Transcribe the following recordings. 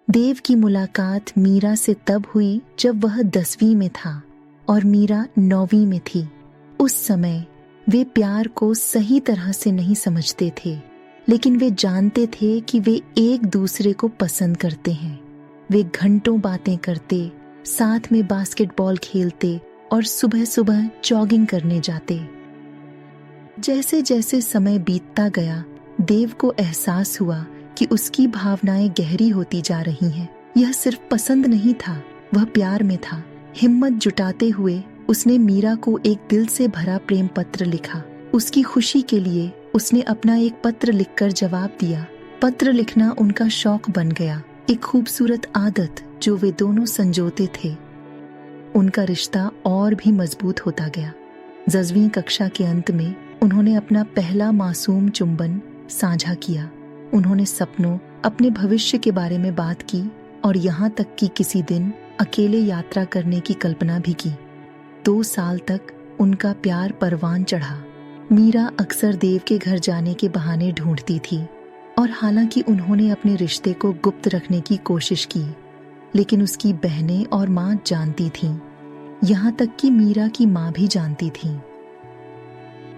देव की मुलाकात मीरा से तब हुई जब वह 10वीं में था और मीरा 9वीं में थी। उस समय वे प्यार को सही तरह से नहीं समझते थे, लेकिन वे जानते थे कि वे एक दूसरे को पसंद करते हैं। वे घंटों बातें करते, साथ में बास्केटबॉल खेलते और सुबह सुबह जॉगिंग करने जाते। जैसे जैसे समय बीतता गया, देव को एहसास हुआ कि उसकी भावनाएं गहरी होती जा रही हैं। यह सिर्फ पसंद नहीं था, वह प्यार में था। हिम्मत जुटाते हुए उसने मीरा को एक दिल से भरा प्रेम पत्र लिखा। उसकी खुशी के लिए उसने अपना एक पत्र लिखकर जवाब दिया। पत्र लिखना उनका शौक बन गया, एक खूबसूरत आदत जो वे दोनों संजोते थे। उनका रिश्ता और भी मजबूत होता गया। 10वीं कक्षा के अंत में उन्होंने अपना पहला मासूम चुंबन साझा किया। उन्होंने सपनों, अपने भविष्य के बारे में बात की और यहाँ तक कि किसी दिन अकेले यात्रा करने की कल्पना भी की। 2 साल तक उनका प्यार परवान चढ़ा। मीरा अक्सर देव के घर जाने के बहाने ढूंढती थी और हालांकि उन्होंने अपने रिश्ते को गुप्त रखने की कोशिश की, लेकिन उसकी बहनें और माँ जानती थीं। यहाँ तक कि मीरा की माँ भी जानती थी।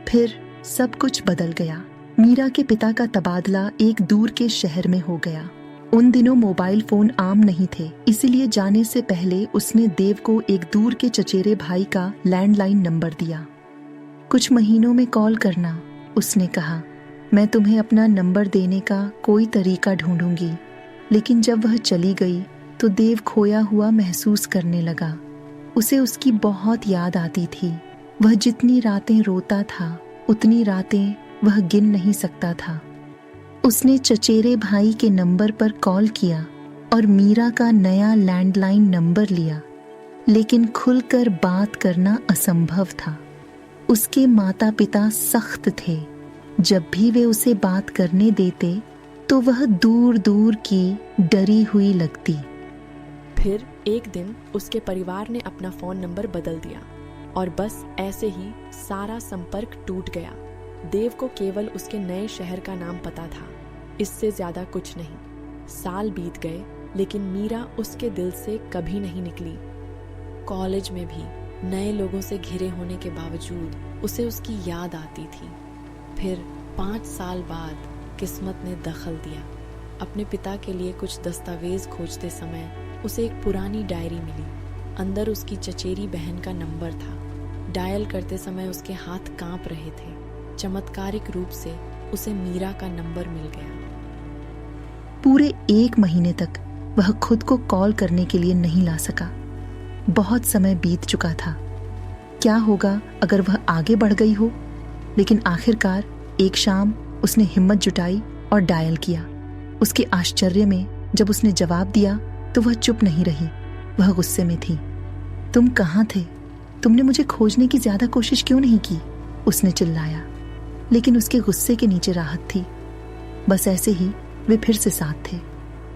फिर सब कुछ बदल गया। मीरा के पिता का तबादला एक दूर के शहर में हो गया। उन दिनों मोबाइल फोन आम नहीं थे, इसलिए जाने से पहले उसने देव को एक दूर के चचेरे भाई का लैंडलाइन नंबर दिया। कुछ महीनों में कॉल करना, उसने कहा। मैं तुम्हें अपना नंबर देने का कोई तरीका ढूंढूंगी। लेकिन जब वह चली गई तो देव खोया हुआ महसूस करने लगा। उसे उसकी बहुत याद आती थी। वह जितनी रातें रोता था, उतनी रातें वह गिन नहीं सकता था। उसने चचेरे भाई के नंबर पर कॉल किया और मीरा का नया लैंडलाइन नंबर लिया, लेकिन खुलकर बात करना असंभव था। उसके माता पिता सख्त थे। जब भी वे उसे बात करने देते तो वह दूर दूर की डरी हुई लगती। फिर एक दिन उसके परिवार ने अपना फोन नंबर बदल दिया और बस ऐसे ही सारा संपर्क टूट गया। देव को केवल उसके नए शहर का नाम पता था, इससे ज्यादा कुछ नहीं। साल बीत गए, लेकिन मीरा उसके दिल से कभी नहीं निकली। कॉलेज में भी नए लोगों से घिरे होने के बावजूद उसे उसकी याद आती थी। फिर 5 साल बाद किस्मत ने दखल दिया। अपने पिता के लिए कुछ दस्तावेज खोजते समय उसे एक पुरानी डायरी मिली। अंदर उसकी चचेरी बहन का नंबर था। डायल करते समय उसके हाथ कांप रहे थे। चमत्कारिक रूप से उसे मीरा का नंबर मिल गया। पूरे 1 महीने तक वह खुद को कॉल करने के लिए नहीं ला सका। बहुत समय बीत चुका था। क्या होगा अगर वह आगे बढ़ गई हो? लेकिन आखिरकार एक शाम उसने हिम्मत जुटाई और डायल किया। उसके आश्चर्य में जब उसने जवाब दिया तो वह चुप नहीं रही। वह गुस्से में थी। तुम कहाँ थे? तुमने मुझे खोजने की ज्यादा कोशिश क्यों नहीं की? उसने चिल्लाया। लेकिन उसके गुस्से के नीचे राहत थी। बस ऐसे ही वे फिर से साथ थे।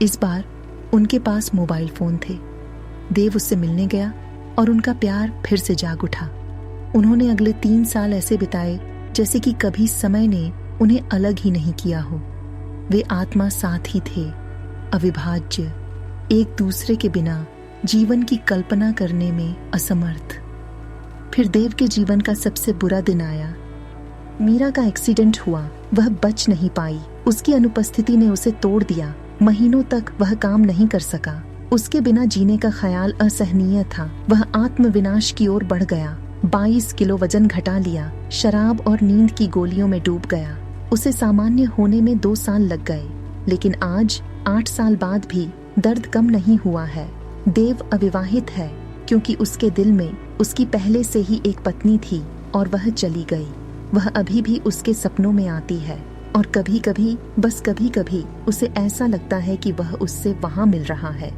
इस बार उनके पास मोबाइल फोन थे। देव उससे मिलने गया और उनका प्यार फिर से जाग उठा। उन्होंने अगले 3 साल ऐसे बिताए जैसे कि कभी समय ने उन्हें अलग ही नहीं किया हो। वे आत्मा साथ ही थे, अविभाज्य, एक दूसरे के बिना जीवन की कल्पना करने में असमर्थ। फिर देव के जीवन का सबसे बुरा दिन आया। मीरा का एक्सीडेंट हुआ। वह बच नहीं पाई। उसकी अनुपस्थिति ने उसे तोड़ दिया। महीनों तक वह काम नहीं कर सका। उसके बिना जीने का ख्याल असहनीय था। वह आत्मविनाश की ओर बढ़ गया। 22 किलो वजन घटा लिया। शराब और नींद की गोलियों में डूब गया। उसे सामान्य होने में 2 साल लग गए, लेकिन आज 8 साल बाद भी दर्द कम नहीं हुआ है। देव अविवाहित है क्योंकि उसके दिल में उसकी पहले से ही एक पत्नी थी और वह चली गई। वह अभी भी उसके सपनों में आती है और कभी कभी, बस कभी कभी उसे ऐसा लगता है कि वह उससे वहां मिल रहा है।